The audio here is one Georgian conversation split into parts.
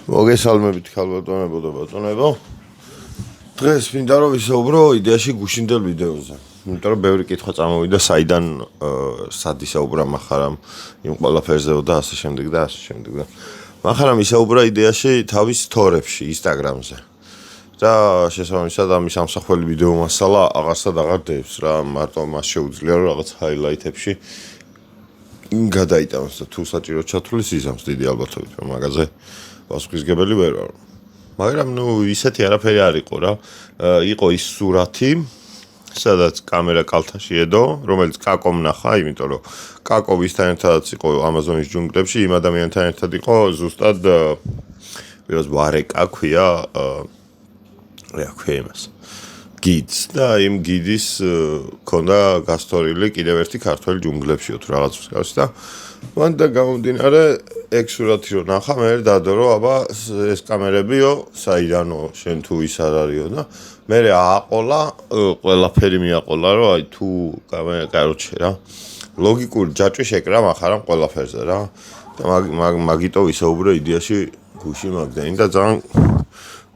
მოგესალმებით ქალბატონებო და ბატონებო. დღეს მინდა რომ ვისაუბრო იდეაში გუშინდელ ვიდეოზე. იმიტომ რომ ბევრი კითხვა წამოვიდა საიდან სად ისაუბრა მახარამ იმ ყველაფერზეო და ასე შემდეგ და ასე შემდეგ და მახარამ ისაუბრა იდეაში თავის სტორებში ინსტაგრამზე. და შესაბამისად ამის ამსახველი ვიდეო მასალა აღარსად აღარ დევს რა, მარტო მას შეუძლია რომ რაღაც ჰაილაითებში გადაიტანოს და თუ საჭირო ჩათვლის იზამს დიდი ალბათობით რომ მაგაზე პასუხისგებელი ვერ ვარ. მაგრამ ნუ ისეთი არაფერი არ იყო რა. იყო ის სურათი, სადაც კამერა კალთაში ედო, რომელიც კაკომ ნახა, იმიტომ რომ კაკო ვისთან ერთადაც იყო ამაზონის ჯუნგლებში, იმ ადამიანთან ერთად იყო ზუსტად ვიღაც ვარეკა ქვია, რა ქვია იმას. გიდს და იმ გიდის ქონდა გასწორილი კიდევ ერთი ქართველი ჯუნგლებშიო თუ რაღაც მსგავსი და მან და გამომდინარე ეგ სურათი რო ნახა მე დადო რომ აბა ეს კამერებიო საიდანო შენ თუ ის არ არისო და მე ააყოლა ყველაფერი მიაყოლა რომ აი თუ კამერა კაროჩე რა ლოგიკური ჯაჭვი შეკრა მახარამ ყველაფერზე რა და მაგიტო ვისაუბრო იდეაში გუში მაგდენი და ძალიან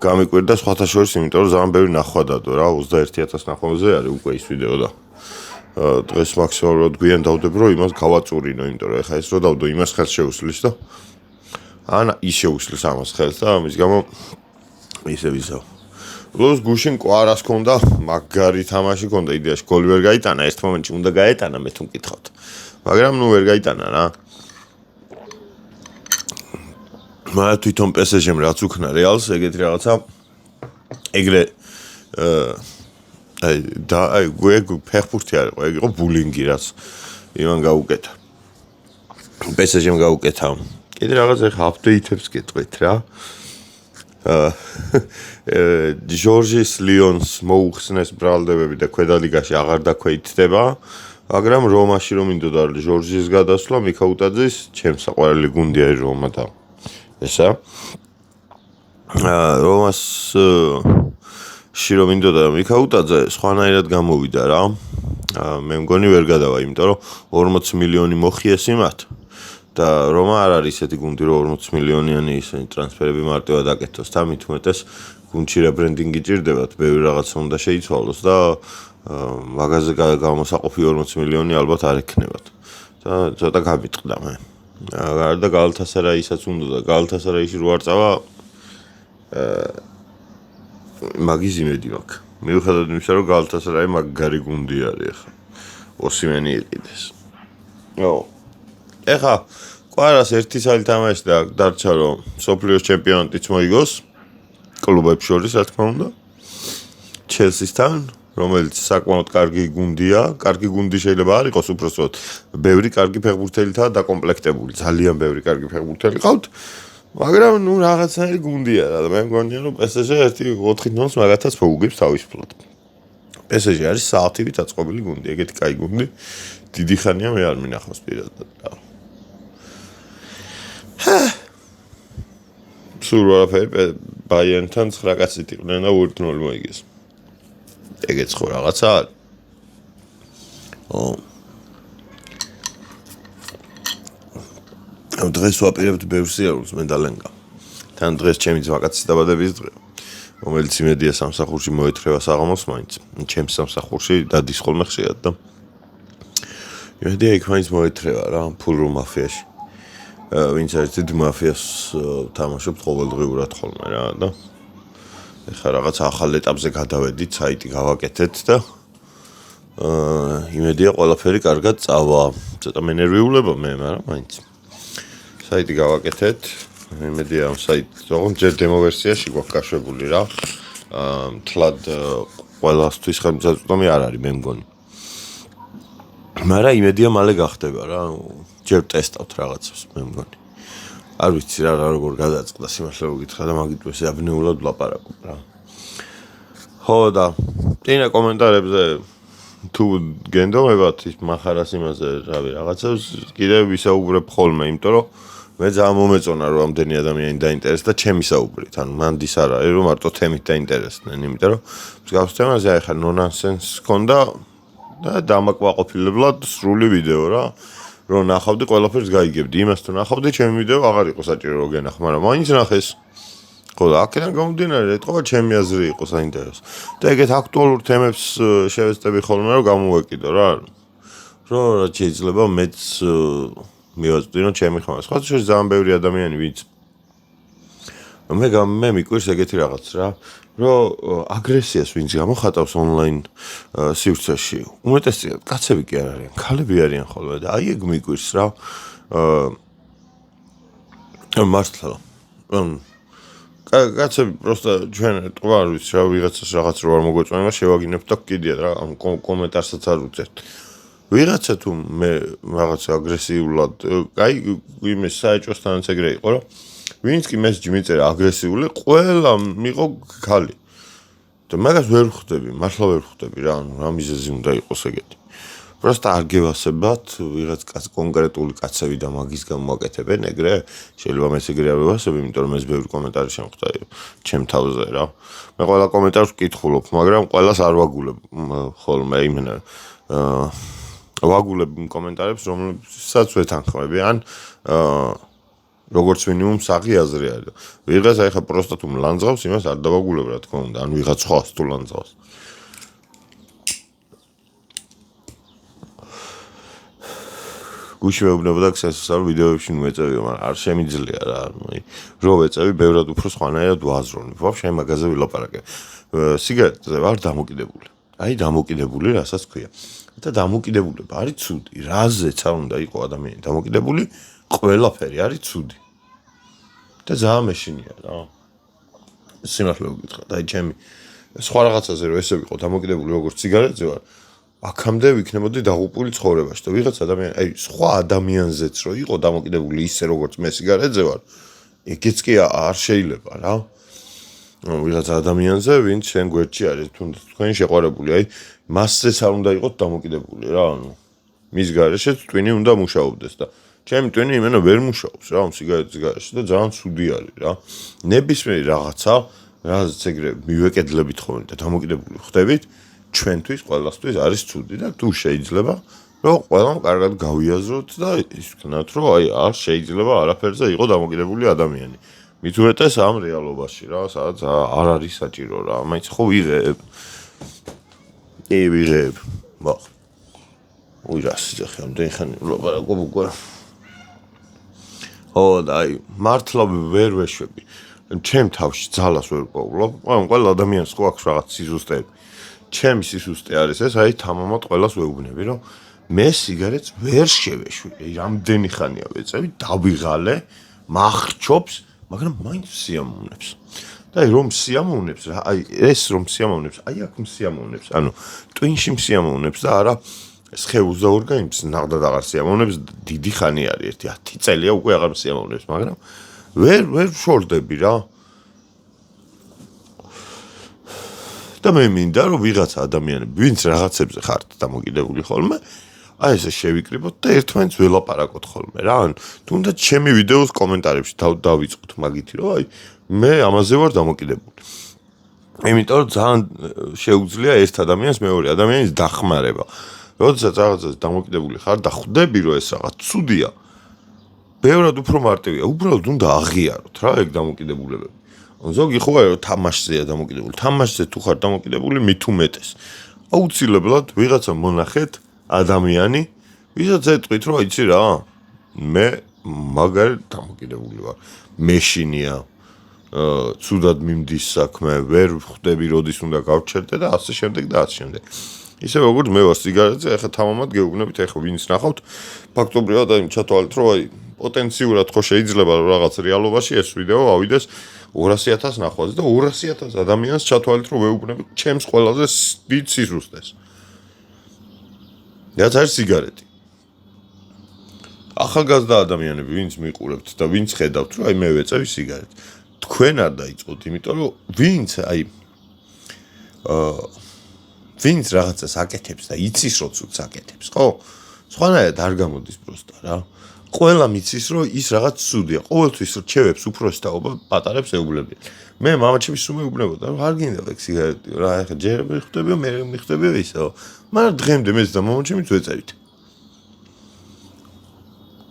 გამიკვირდა სხვათა შორის იმიტომ რომ ძალიან ბევრი ნახვა დადო რა 21000 ნახვაზე არის უკვე ის ვიდეო და დღეს მაქსიმალურად გვიან დავდებ რომ იმას გავაწურინო იმიტომ რომ ეხა ეს რო დავდო იმას ხელს შეუსლის და ან ის შეუსლის ამას ხელს და ამის გამო ისე ვისაო პლუს გუშინ კვარას ქონდა მაგარი თამაში ქონდა იდეაში გოლი ვერ გაიტანა ერთ მომენტში უნდა გაეტანა მე თუ მკითხავთ მაგრამ ნუ ვერ გაიტანა რა მაგრამ თვითონ PSG-მ რაც უქნა რეალს ეგეთი რაღაცა ეგრე აი ფეხბურთი არ იყო, ეგ იყო ბულინგი რაც იმან გაუკეთა. PSG-მ გაუკეთა. კიდე რაღაც ახლა აპდეიტებს გეტყვით რა. ჯორჯის ლიონს მოუხსნეს ბრალდებები და ქვედალიგაში აღარ დაქვეითდება, მაგრამ რომაში რომ მინდოდა ჯორჯის გადასვლა მიქაუტაძის ჩემს საყვარელი გუნდი არის რომა და ესა. რომას შირო მინდოდა მიქაუტაძე სხვანაირად გამოვიდა რა. მე მგონი ვერ გადავა, იმიტომ რომ 40 მილიონი მოხიეს იმათ და რომა არ არის ესეთი გუნდი რომ 40 მილიონიანი ისინი ტრანსფერები მარტივად აკეთოს და მით უმეტეს გუნდში რებრენდინგი ჭირდებათ, ბევრი რაღაცა უნდა შეიცვალოს და მაგაზე გამოსაყოფი 40 მილიონი ალბათ არ ექნებათ. და ცოტა გამიტყდა მე. გარდა გალათასარაისაც უნდა და გალათასარაიში რო არ წავა მაგის იმედი მაქვს. მიუხედავად იმისა, რომ გალათასარაი მაგარი გუნდი არის ახლა. ოსიმენი იყიდეს. ეხა კვარას ერთი სალი თამაში და დარჩა რომ სოფლიოს ჩემპიონატიც მოიგოს კლუბებს შორის, რა თქმა უნდა. ჩელსისთან, რომელიც საკმაოდ კარგი გუნდია, კარგი გუნდი შეიძლება არ იყოს უბრალოდ ბევრი კარგი ფეხბურთელითაა დაკომპლექტებული, ძალიან ბევრი კარგი ფეხბურთელი ყავთ. მაგრამ ნუ რაღაცნაირი გუნდია რა და მე მგონია რომ PSG ერთი 4-0-ს მაგათაც მოუგებს თავისუფლად. PSG არის საათივით აწყობილი გუნდი, ეგეთი კაი გუნდი. დიდი ხანია მე არ მინახავს პირადად რა. სულ არაფერი ბაიერნთან 9 კაცით იყვნენ და 2-0 მოიგეს. ეგეც ხო რაღაცა არის. დღეს ვაპირებთ ბევრ სიარულს მე და ლენკა. თან დღეს ჩემი ძმაკაცის დაბადების დღე, რომელიც იმედია სამსახურში მოეთრევა საღამოს მაინც. ჩემს სამსახურში დადის ხოლმე ხშირად და იმედია იქ მაინც მოეთრევა რა, ფულრუ მაფიაში. ვინც არის დიდ მაფიას თამაშობთ ყოველდღიურად ხოლმე რა და ეხლა რაღაც ახალ ეტაპზე გადავედით, საიტი გავაკეთეთ და იმედია ყველაფერი კარგად წავა. ცოტა მენერვიულება მე, მაგრამ მაინც საიტი გავაკეთეთ. იმედია ამ საიტს ოღონდ ჯერ დემო ვერსიაში გვაქვს გაშვებული რა. თლად ყველასთვის ხელმისაწვდომი არ არის მე მგონი. მაგრამ იმედია მალე გახდება რა. ჯერ ტესტავთ რაღაცას მე მგონი. არ ვიცი რა როგორ გადაწყდა სიმართლე გითხრა და მაგით ეს აბნეულად ვლაპარაკობ რა. ხო და წინა კომენტარებზე თუ გენდომებათ ის მახარას იმაზე რავი რაღაცას კიდევ ვისაუბრებ ხოლმე, იმიტომ რომ მე ძალიან მომეწონა რომ ამდენი ადამიანი დაინტერესდა ჩემი საუბრით, ანუ მანდის არ არის რომ მარტო თემით დაინტერესდნენ, იმიტომ რომ მსგავს თემაზე აი ხა ნონსენს ქონდა და დამაკმაყოფილებლად სრული ვიდეო რა. რომ ნახავდი ყველაფერს გაიგებდი. იმას თუ ნახავდი, ჩემი ვიდეო აღარ იყო საჭირო რომ გენახო, მაგრამ მაინც ნახეს. ხო, აქედან გამომდინარე, ეთქობა ჩემი აზრი იყო საინტერესო. და ეგეთ აქტუალურ თემებს შევეცდები ხოლმე რომ გამოვეკიდო რა. რომ რაც შეიძლება მეც მივაწვდინო ჩემი ხმა. სხვა შორის ძალიან ბევრი ადამიანი ვინც მე მიკვირს ეგეთი რაღაც რა. რომ აგრესიას ვინც გამოხატავს ონლაინ სივრცეში, უმეტესწილად კაცები კი არ არიან, ქალები არიან ხოლმე და აი ეგ მიკვირს რა. მართლა. კაცები პროსტა ჩვენ თქვა არ ვიცი რა ვიღაცას რაღაც რო არ მოგვეწონება შევაგინებთ და კიდია რა ამ კომენტარსაც არ უწერთ. ვიღაცა თუ მე რაღაც აგრესიულად აი იმის საეჭვოსთანაც ეგრე იყო რა. ვინც კი მესიჯი მიწერა აგრესიული, ყველა მიყო ქალი. და მაგას ვერ ხვდები, მართლა ვერ ხვდები რა, ანუ რა მიზეზი უნდა იყოს ეგეთი. პროსტა არ გევასებათ ვიღაც კონკრეტული კაცები და მაგის გამოაკეთებენ ეგრე, შეიძლება მეც ეგრე არ ვევასები, იმიტომ რომ ეს ბევრი კომენტარი შემხვდა ჩემ თავზე რა. მე ყველა კომენტარს ვკითხულობ, მაგრამ ყველას არ ვაგულებ ხოლმე იმენა ვაგულებ კომენტარებს, რომელსაც ვეთანხმები, ან როგორც მინიმუმ საღი აზრი არის. ვიღაც აი ხა პროსტა თუ ლანძღავს, იმას არ დავაგულებ რა თქმა უნდა, ან ვიღაც ხავს თუ ლანძღავს. გუშინ მეუბნებოდა ქსესოსარ ვიდეოებში მეწევიო, მაგრამ არ შემიძლია რა, რო ვეწევი, ბევრად უფრო სხვანაირად ვაზროვნებ. ვაფშე მაგაზე ვილაპარაკე. სიგარეტზე ვარ დამოკიდებული. აი დამოკიდებული, რასაც ქვია. და დამოკიდებულება არის ცუდი. რაზეც არ უნდა იყო ადამიანი დამოკიდებული, ყველაფერი არის ცუდი. და ძალიან მეშინია რა. სიმართლე ვკითხავ, აი ჩემი სხვა რაღაცაზე რო ესე ვიყო დამოკიდებული როგორც სიგარეტზე ვარ, აქამდე ვიქნებოდი დაღუპული ცხოვრებაში და ვიღაც ადამიანი, აი სხვა ადამიანზეც რო იყო დამოკიდებული ისე როგორც მე სიგარეტზე ვარ, ეგეც კი არ შეიძლება რა. ვიღაც ადამიანზე, ვინც შენ გვერდში არის, თუნდაც თქვენ შეყვარებული, აი მასზეც არ უნდა იყოთ დამოკიდებული რა, ანუ მის გარეშეც ტვინი უნდა მუშაობდეს და ჩემი ტვინი იმენა ვერ მუშაობს რა, სიგარეტის გარეშე და ძალიან ცუდი არის რა. ნებისმიერი რაღაცა, რაზეც ეგრე მივეკედლებით ხოლმე და დამოკიდებული ხდებით, ჩვენთვის ყველასთვის არის ცუდი და თუ შეიძლება რომ ყველამ კარგად გავიაზროთ და ისქნათ რომ აი არ შეიძლება არაფერზე იყო დამოკიდებული ადამიანი. მით უმეტეს ამ რეალობაში რა, სადაც არ არის საჭირო რა, მაინც ხო ვიღებ. ვიღებ. მაგ. უირასი ხე ამდენ ხანი ვლაპარაკობ უკვე. ო და აი მართლა ვერ ვეშვები. ჩემ თავში ძალას ვერ პოვლობ. ყველა ადამიანს ხო აქვს რაღაც სიზუსტეები. ჩემი სიზუსტე არის ეს, აი თამამად ყველას ვეუბნები, რომ მე სიგარეტს ვერ შევეშვი. რამდენი ხანია ვეწევი, დავიღალე, მახრჩობს, მაგრამ მაინც სიამოვნებს. და აი რომ სიამოვნებს რა, აი ეს რომ სიამოვნებს, აი აქ სიამოვნებს, ანუ ტვინში სიამოვნებს და არა სხეულს და ორგანიზმს ნახდად აღარ სიამოვნებს, დიდი ხანი არის, 10 წელია უკვე აღარ სიამოვნებს, მაგრამ ვერ შორდები რა. და მე მინდა რომ ვიღაცა ადამიანები, ვინც რაღაცებზე ხართ დამოკიდებული ხოლმე, აი ესე შევიკრიბოთ და ერთმანეთს ველაპარაკოთ ხოლმე რა. ან თუნდაც ჩემი ვიდეოს კომენტარებში დავიწყოთ მაგითი რომ აი მე ამაზე ვარ დამოკიდებული. იმიტომ რომ ძალიან შეუძლია ერთ ადამიანს მეორე ადამიანის დახმარება. როდესაც რაღაცას დამოკიდებული ხარ და ხვდები რომ ეს რაღაც ცუდია, ბევრად უფრო მარტივია. უბრალოდ უნდა აღიაროთ რა ეგ დამოკიდებულებები. ზოგი ხო არა რომ თამაშზეა დამოკიდებული. თამაშზე თუ ხარ დამოკიდებული, მით უმეტეს. აუცილებლად ვიღაცა მონახეთ ადამიანი, ვისაც ეტყვით რომ იცი რა, მე მაგარი დამოკიდებული ვარ. მეშინია ცუდად მიმდის საქმე, ვერ ხვდები როდის უნდა გავჩერდე და ასე შემდეგ და ასე შემდეგ. ისე როგორც მე ვარ სიგარეტზე, ახლა თამამად გეუბნებით, ახლა ვინც ნახავთ, ფაქტობრივად აი ჩათვალეთ რომ აი პოტენციურად ხო შეიძლება რომ რაღაც რეალობაში ეს ვიდეო ავიდეს 200,000 ნახვაზე და 200,000 ადამიანს ჩათვალეთ რომ ვეუბნებით ჩემს ყველაზე დიდ სიზუსტეს. რაც არის სიგარეტი. ახალგაზრდა ადამიანები, ვინც მიყურებთ და ვინც ხედავთ, რომ აი მე ვეწევი სიგარეტს. თქვენ არ დაიწყოთ, იმიტომ რომ ვინც აი ვინც რაღაცას აკეთებს და იცის რომ ცუდს აკეთებს, ხო? სხვანაირად არ გამოდის პროსტა რა. ყველა მიცის რომ ის რაღაც ცუდია. ყოველთვის რჩევებს უფროსი თაობა პატარებს ეუბნებიან. მე მამაჩემის რომ მეუბნებოდა რომ არ გინდა ეგ სიგარეტი რა, ახლა ჯერ მიხდებიო, მე მიხდებიო ისო. მაგრამ დღემდე მეც და მამაჩემიც ვეწევით.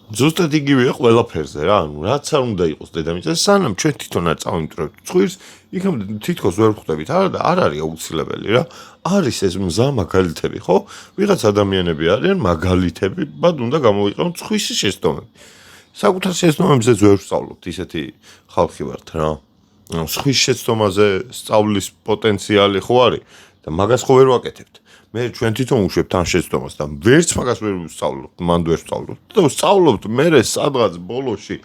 ზუსტად იგივეა ყველაფერზე რა, ანუ რაც არ უნდა იყოს დედამიწაზე, სანამ ჩვენ თვითონ არ წავიმტვრევთ ცხვირს, იქამდე თითქოს ვერ ხვდებით, არა და არ არის აუცილებელი რა. არის ეს მზა მაგალითები, ხო? ვიღაც ადამიანები არიან მაგალითები, ბად უნდა გამოვიყენოთ ცხვრის შეცდომები. საკუთარ შეცდომებზე ვერ ვსწავლობთ, ისეთი ხალხი ვართ რა. სხვის შეცდომაზე სწავლის პოტენციალი ხო არის და მაგას ხო ვერ ვაკეთებთ. მე ჩვენ თვითონ უშვებთ ამ შეცდომას და ვერც მაგას ვერ ვსწავლობთ, მანდ ვერ ვსწავლობთ და ვსწავლობთ მე სადღაც ბოლოში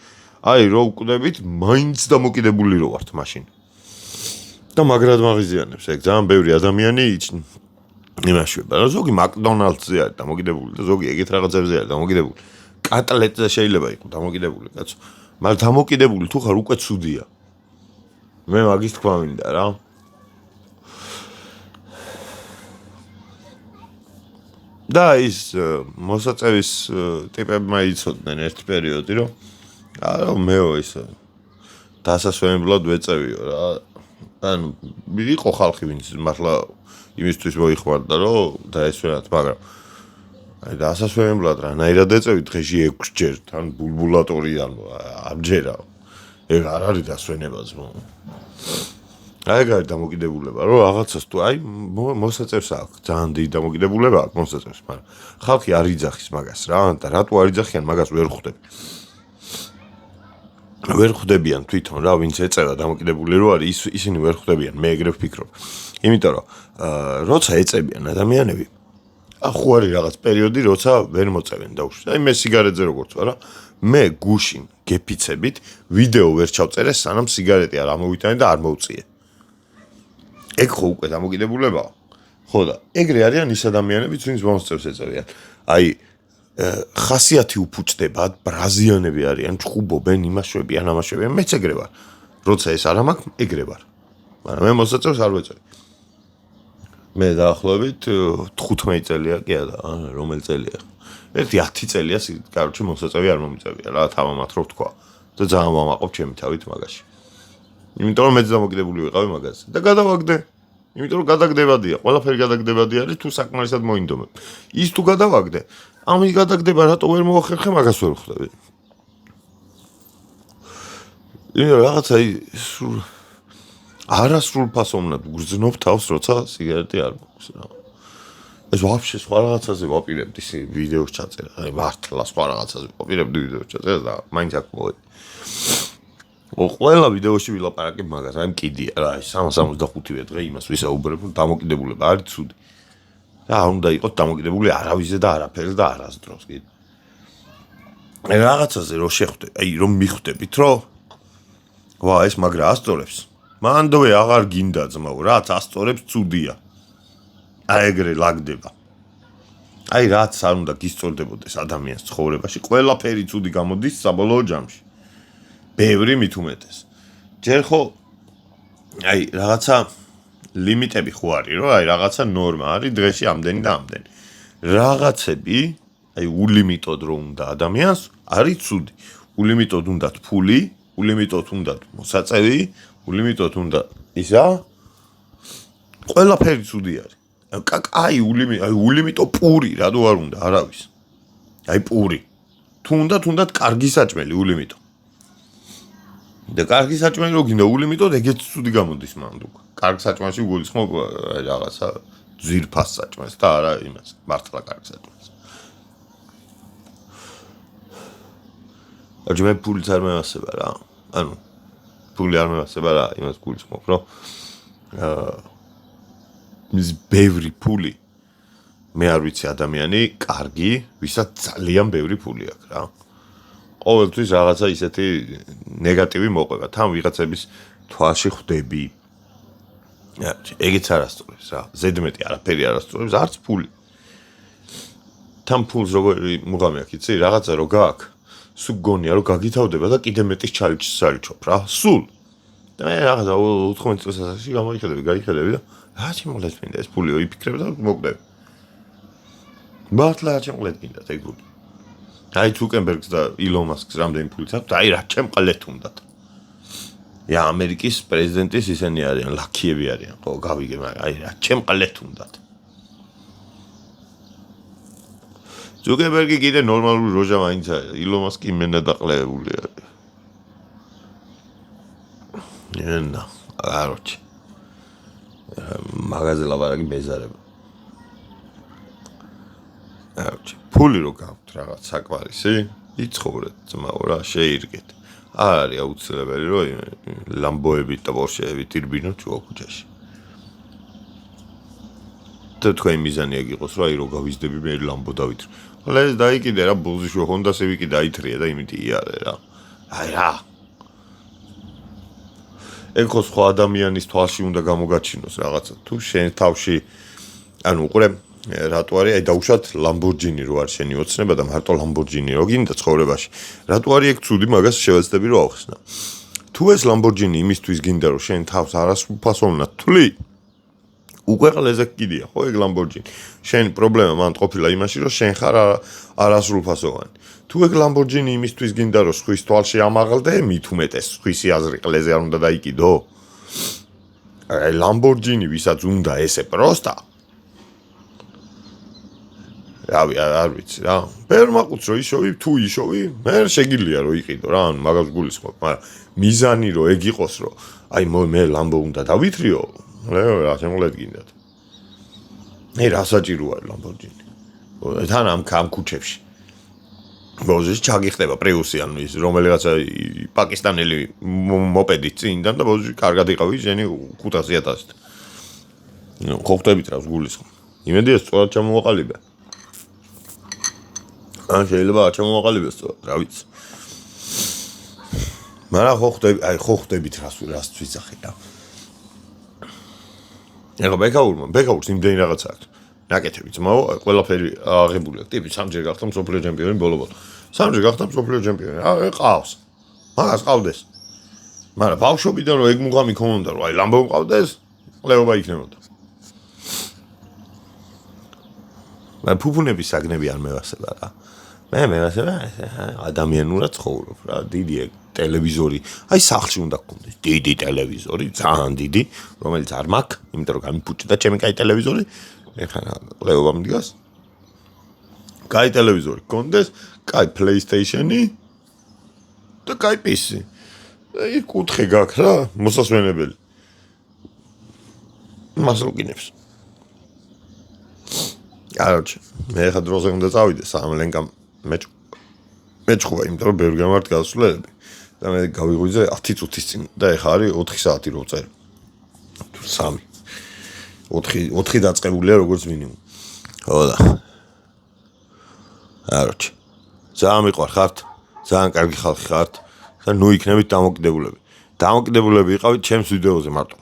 აი რო ვკვდებით, მაინც დამოკიდებული რო ვართ მაშინ. და მაგრად მაღიზიანებს, ეგ ძალიან ბევრი ადამიანი იმაშვება, რა ზოგი მაკდონალდსზე არის დამოკიდებული და ზოგი ეგეთ რაღაცებზე არის დამოკიდებული. კატლეტზე შეიძლება იყოს დამოკიდებული, კაცო. მაგრამ დამოკიდებული თუ ხარ უკვე ცუდია. მე მაგის თქვა მინდა რა. და ის მოსაწევის ტიპებმა იცოდნენ ერთ პერიოდი, რომ არა მეო ის დასასვენებლად ვეწევიო რა. ანუ იყო ხალხი, ვინც მართლა იმისთვის მოიხმარდა, რომ დაესვენათ, მაგრამ აი დასასვენებლად რანაირად ეწევი დღეში 6 ჯერ, თან ბულბულატორიდან ამჯერა. ეგ არ არის დასვენებაც მო. აი ეგ არის დამოკიდებულება, რომ რაღაცას თუ აი მოსაწევს აქვს, ძალიან დიდი დამოკიდებულება აქვს მოსაწევს, მაგრამ ხალხი არ იძახის მაგას რა, და რატო არ იძახიან მაგას ვერ ხვდები. ვერ ხვდებიან თვითონ რა, ვინც ეწევა დამოკიდებული რო არის, ისინი ვერ ხვდებიან, მე ეგრე ვფიქრობ. იმიტომ რომ როცა ეწებიან ადამიანები, ახუ არის რაღაც პერიოდი, როცა ვერ მოწევენ დაუშვით. აი მე სიგარეტზე როგორც ვარ რა, მე გუშინ გეფიცებით ვიდეო ვერ ჩავწერე, სანამ სიგარეტი არ ამოვიტანე და არ მოვწიე. ეგ ხო უკვე დამოკიდებულებაა. ხო და ეგრე არიან ის ადამიანებიც, ვინც მოსწევს ეწევიან. აი ხასიათი უფუჭდება, ბრაზიანები არიან, ჭხუბობენ, იმაშვებიან, ამაშვებიან, მეც ეგრე ვარ. როცა ეს არ მაქვს, ეგრე ვარ. მაგრამ მე მოსაწევს არ ვეწევი. მე დაახლოებით 15 წელია კი არა, რომელი წელია? ერთი 10 წელია, კაროჩე მოსაწევი არ მომიწევია რა, თავამათ რო ვთქვა. და ძალიან ვამაყობ ჩემი თავით მაგაში. იმიტომ რომ მეც დამოკიდებული ვიყავი მაგაზე და გადავაგდე. იმიტომ რომ გადაგდებადია, ყველაფერი გადაგდებადი არის თუ საკმარისად მოინდომებ. ის თუ გადავაგდე, ამის გადაგდება რატო ვერ მოახერხე მაგას ვერ ხვდები. იმენა რაღაცა არასრულფასოვნად გრძნობ თავს, როცა სიგარეტი არ მოქვს რა. ეს ვაფშე სხვა რაღაცაზე ვაპირებდი ვიდეოს ჩაწერა. აი მართლა სხვა რაღაცაზე ვაპირებდი ვიდეოს ჩაწერა და მაინც აქ მოვედი. ყველა ვიდეოში ვილაპარაკებ მაგას, აი მკიდია რა, 365 დღე იმას ვისაუბრებ, დამოკიდებულება არის ცუდი. რა უნდა იყოს დამოკიდებული არავისზე და არაფერზე და არასდროს კი. რაღაცაზე რო შეხვდე, აი რომ მიხვდებით, რომ ვა ეს მაგრა ასწორებს. მანდვე აღარ გინდა ძმაო, რაც ასწორებს ცუდია. აი ეგრე ლაგდება. აი რაც არ უნდა გისწორდებოდეს ადამიანს ცხოვრებაში, ყველაფერი ცუდი გამოდის საბოლოო ჯამში. ბევრი მით უმეტეს. ჯერ ხო აი რაღაცა ლიმიტები ხო არის, რომ აი რაღაცა ნორმა არის დღეში ამდენი და ამდენი. რაღაცები, აი ულიმიტოდ რო უნდა ადამიანს, არის ცუდი. ულიმიტოდ უნდა ფული, ულიმიტოდ უნდა მოსაწევი, ულიმიტოდ უნდა ისა. ყველაფერი ცუდი არის. აი ულიმიტო პური, რადო არ უნდა, არავის. აი პური. თუნდაც კარგი საჭმელი ულიმიტო. და კარგი საჭმელი რო გინდა ულიმიტოდ ეგეც ცუდი გამოდის მანდ უკვე. კარგ საჭმელში გულისხმობ რაღაცა ძვირფას საჭმელს და არა იმას, მართლა კარგ საჭმელს. აჯმე ფულიც არ მევასება რა. ანუ ფული არ მევასება რა, იმას გულისხმობ, რომ მის ბევრი ფული მე არ ვიცი ადამიანი კარგი, ვისაც ძალიან ბევრი ფული აქვს რა. ყოველთვის რაღაცა ისეთი ნეგატივი მოყვება, თან ვიღაცების თვალში ხვდები. ეგეც არასწორებს რა, ზედმეტი არაფერი არასწორებს, არც ფული. თან ფულს როგორი მუღამი აქვს, იცი, რაღაცა რო გააქვს, სულ გონია რომ გაგითავდება და კიდე მეტის ჩაიჩსარიჩობ რა, სულ. და მე რაღაცა 14 წელს ასაკში გაიხედები და რა შემოვლეთ მინდა ეს ფულიო იფიქრებ და მოკვდები. მართლა რა შემოვლეთ მინდა ეგ ფული. აი ცუკენბერგს და ილონ მასკს რამდენი ფულიც აქვს, აი რა ჩემყლეთ უნდათ. ამერიკის პრეზიდენტის ისინი არიან, ლაქიები არიან, ხო, გავიგე, მაგრამ აი რა ჩემყლეთ უნდათ. ზუკერბერგი კიდე ნორმალური როჟა მაინც არის. ილონ მასკი მენადაყლებული არის. ენა, აროჩი. მაღაზია ლაბარაკი ბეზარება. აროჩი, ფული რო გაქვთ რაღაც საკმარისი, იცხოვრეთ ძმაო რა, შეირგეთ. არ არის აუცილებელი რომ ლამბოებით და პორშეებით ირბინოთ ჯოქუჯაში. თქვენი მიზანია გიყოს რა ირო გავიზდები მე ლამბო დავითრ. ხოლე ეს დაიკიდე რა ბულზიშვე ჰონდა სევიკი დაითრია და იმით იარე რა. აი რა. ეხო სხვა ადამიანის თვალში უნდა გამოგაჩინოს რაღაცა. თუ შენ თავში ანუ უყურე რატო არის აი დაუშვათ ლამბორჯინი რო არ შენი ოცნება და მარტო ლამბორჯინი რო გინდა ცხოვრებაში. რატო არის ეგ ცუდი მაგას შევეცდები რომ ავხსნა. თუ ეს ლამბორჯინი იმისთვის გინდა რომ შენ თავს არასრულფასოვნად თვლი უკვე ყლეზე კიდია ხო ეგ ლამბორჯინი. შენ პრობლემა მან ყოფილა იმაში რომ შენ ხარ არასრულფასოვანი. თუ ეგ ლამბორჯინი იმისთვის გინდა რომ სხვის თვალში ამაღლდე, მით უმეტეს სხვისი აზრი ყლეზე არ უნდა დაიკიდო. აი ლამბორჯინი ვისაც უნდა ესე პროსტა. რავი არ ვიცი რა. ვერ მაყუც რომ ისოვი, თუ ისოვი, მე შეგიძლია რომ იყიდო რა, ანუ მაგას გულისხმობ, მაგრამ მიზანი რომ ეგ იყოს რომ აი მე ლამბო უნდა დავითრიო. რა შემოgled გინდათ. მე რა საჭირო არის ლამბორჯინი. თან ამ ქუჩებში. ბოზის ჩაგიხდება პრიუსი ანუ ის რომელიღაცა პაკისტანელი მოპედი წინიდან და ბოზი კარგად იყავი შენი 500,000-ით. ნუ ხო ხტებით რა გულისხმობ. იმედია სწორად ჩამოვაყალიბე. ან შეიძლება არ ჩამოვაყალიბე სწორად, რა ვიცი. მაგრამ ხო ხტებით რას ვიზახი რა. ეხლა ბეკაურს იმდენი რაღაცა აქვს. ნაკეთები ძმაო, ყველაფერი აღებული აქვს. ტიპი სამჯერ გახდა მსოფლიო ჩემპიონი ბოლო-ბოლო. სამჯერ გახდა მსოფლიო ჩემპიონი. ყავს. მაგას ყავდეს. მაგრამ ბავშვობიდან რომ ეგ მუღამი ქონდა რომ აი ლამბო მყავდეს, ყლეობა იქნებოდა. მაგრამ ფუფუნების საგნები არ მევასება რა. მე მევასება ადამიანურად ცხოვრობ რა. დიდი ეგ ტელევიზორი, აი სახლში უნდა გქონდეს დიდი ტელევიზორი, ძალიან დიდი, რომელიც არ მაქვს, იმიტომ რომ გამიფუჭდა ჩემი კაი ტელევიზორი. ეხლა ყლეობა მდგას. კაი ტელევიზორი გქონდეს, კაი PlayStation-ი და კაი PC. აი კუთხე გაქვს რა, მოსასვენებელი. მასლკინებს. კაროჩე, მე ხა დროზე უნდა წავიდე სამლენკამ მეჭხვა, იმიტომ რომ ბევრი გამართ გასულელები. და მე გავიღვიძე 10 წუთის წინ და ეხა არის 4 საათი რო წერ. თუ 3. 4 დაწყებულია როგორც მინიმუმ. ხო და. აროჩი. ძალიან მიყვარ ხართ, ძალიან კარგი ხალხი ხართ და ნუ იქნებით დამოკიდებულები. დამოკიდებულები იყავით ჩემს ვიდეოზე მარტო.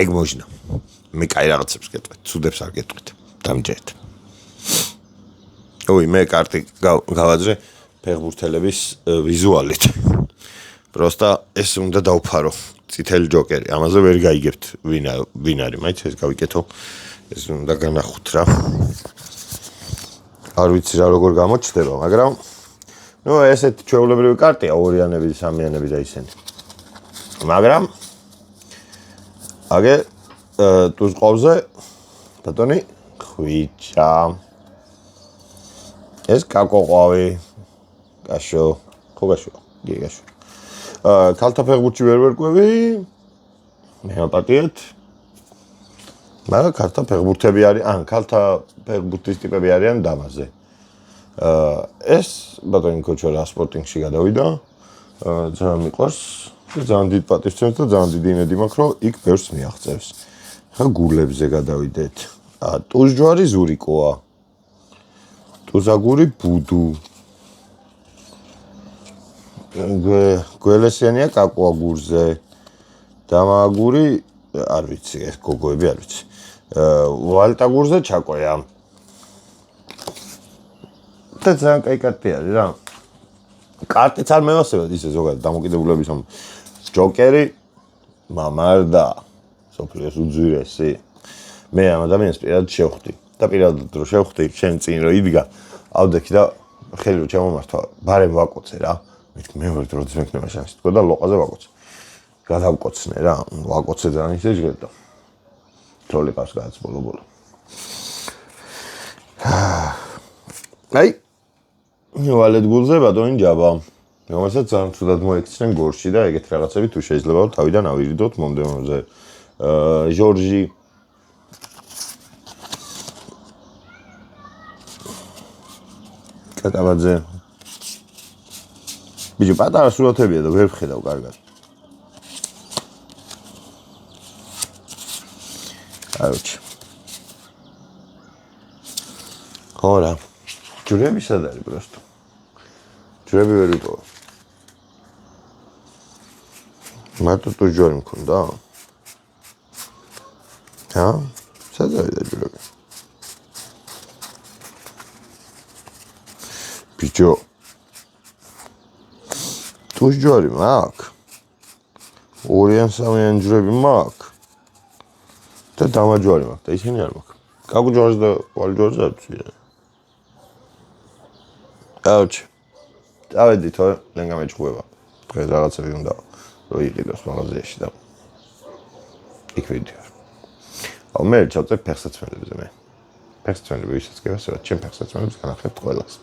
ეგ მოჟნა. მე კაი რაღაცებს გეტყვით, ცუდებს არ გეტყვით. დამჯერეთ. ой, მე კარტი გავაძრე ფეხბურთელების ვიზუალით. პროსტა ეს უნდა დავფარო. წითელი ჯოკერი. ამაზე ვერ გაიგებთ ვინ არის, მაინც ეს გავიკეთო. ეს უნდა განახოთ რა. არ ვიცი რა როგორ გამოჩნდება, მაგრამ ნუ ესეთ ჩვეულებრივი კარტია, ორიანები, სამიანები და ისინი. მაგრამ აგე ტუს ყავზე ბატონი ხვიჩა. ეს კაკოყვავი. გაშო. ხო გაშო. გიგაშო. ქალთა ფეხბურთში ვერ ვერკვევი. მე მაპატიეთ. მაგრამ ქალთა ფეხბურთები არის, ქალთა ფეხბურთის ტიპები არიან დამაზე. ეს ბატონი კოჩო რა სპორტინგში გადავიდა. ძალიან მიყვარს. ძალიან დიდ პატივცემს და ძალიან დიდი იმედი მაქვს, რომ იქ ბევრს მიაღწევს. ხა გულებზე გადავიდეთ. ტუზჯვარი ზურიკოა. ტუზაგური ბუდუ. გველესიანია კაკოაგურზე. დამაგური არ ვიცი, ეს გოგოები არ ვიცი. ვალტაგურზე ჩაკოია. და ძალიან კაი კარტი არის რა. კარტიც არ მევასებად ისე ზოგადად დამოკიდებულების ამ ჯოკერი მამარდა სოფლიოს უძვირესი. მე ამ ადამიანს პირადად შევხვდი და პირადად რო შევხვდი შენ წინ რო იდგა ავდექი და ხელი რო ჩამომართვა ბარემ ვაკოცე რა. მე ვერ დროც მექნება შანსი თქო და ლოყაზე ვაკოცე. გადავკოცნე რა, ვაკოცე ძალიან ისე ჟღერდა. თოლი ყავს გააც ბოლო-ბოლო. აი ვალეთ გულზე ბატონი ჯაბა რომელსაც ძალიან ცუდად მოექცნენ გორში და ეგეთ რაღაცები თუ შეიძლება თავიდან ავირიდოთ მომდევნოზე ჟორჟი კაკაბაძე ბიჭო პატარა სურათებია და ვერ ვხედავ კარგად აუჩ ხორა ჯურები სად არის პროსტო ჯურები ვერ ვიპოვა მარტო თუ ჯური მქონდა სად არის და ჯურები ბიჭო თუ ჯური მაქვს ორიან სამიან ჯურები მაქვს და დამაჯვარი მაქვს და ისინი არ მაქვს კაკუ ჯვარს და ვალ ჯვარს არ ვცვია აუჩ დავედი თორე ლენგა მეჭუება დღეს რაღაცები უნდა რომ იყიდოს მაღაზიაში და იქ ვიდეო აუ მე ჩავწერ ფეხსაცმელებზე მე ფეხსაცმელები ვისაც გასწრებთ ჩემ ფეხსაცმელებს განახლებთ ყველას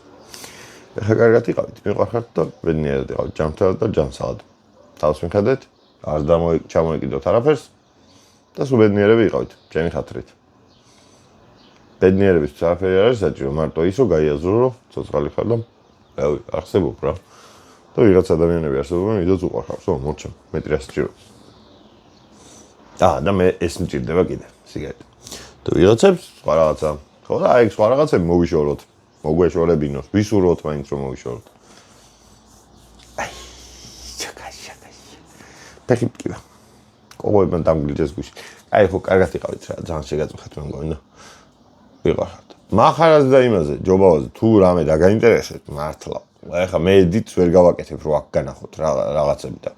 ეხლა კარგად იყავით მიყვარხართ და ბედნიერად იყავით ჯამთელად და ჯამსაღად თავს მიხედეთ არ ჩამოეკიდოთ არაფერს და სულ ბედნიერები იყავით ჩემი ხათრით ბედნიერების არაფერი არ არის საჭირო მარტო ის რომ გაიაზრო ცოცხალი ხარ და რავი არსებობ რა და ვიღაც ადამიანები არსებობენ ვიდრე უყვარხავს რომ მოჩემ მეტრი არ სჭიროს და მე ეს მჭირდება კიდე სიგარეტი და ვიღაცებს სხვა რაღაცა ხო და აი სხვა რაღაცები მოვიშოროთ მოგვეშორებინოს ვისურვოთ მაინც რომ მოვიშოროთ აი ჩაკაშა ფეხი პკივა კოღოებმა დამგლიჯეს გუში აი ხო კარგად იყავით რა ძალიან შეგაწმხეთ მე მგონი და ვიყავთ მახარას და იმაზე ჯობავაზე თუ რამე დაგაინტერესეთ მართლა ეხა მე ედიტს ვერ გავაკეთებ რომ აქ განახოთ რაღაცები და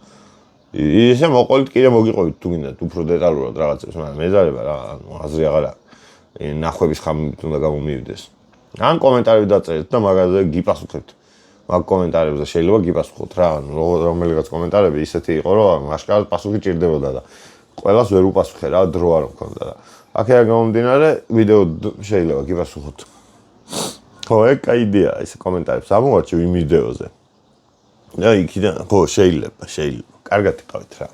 ისე მოყოლით კიდე მოგიყვებით თუ გინდათ უფრო დეტალურად რაღაცებს მაგრამ მეზარება რა აზრი აღარ აქვს ნახვების ხამით უნდა გამომივიდეს ან კომენტარები დაწერეთ და მაგაზე გიპასუხებთ მაგ კომენტარებზე შეიძლება გიპასუხოთ რა რომელიღაც კომენტარები ისეთი იყო რომ აშკარად პასუხი ჭირდებოდა და ყველას ვერ უპასუხე რა დრო არ მქონდა და აქედან გამომდინარე ვიდეო შეიძლება გიპასუხოთ ხო ეგ კაი იდეა ეს კომენტარებს ამოვარჩევ იმ ვიდეოზე და იქიდან ხო შეიძლება კარგად იყავით რა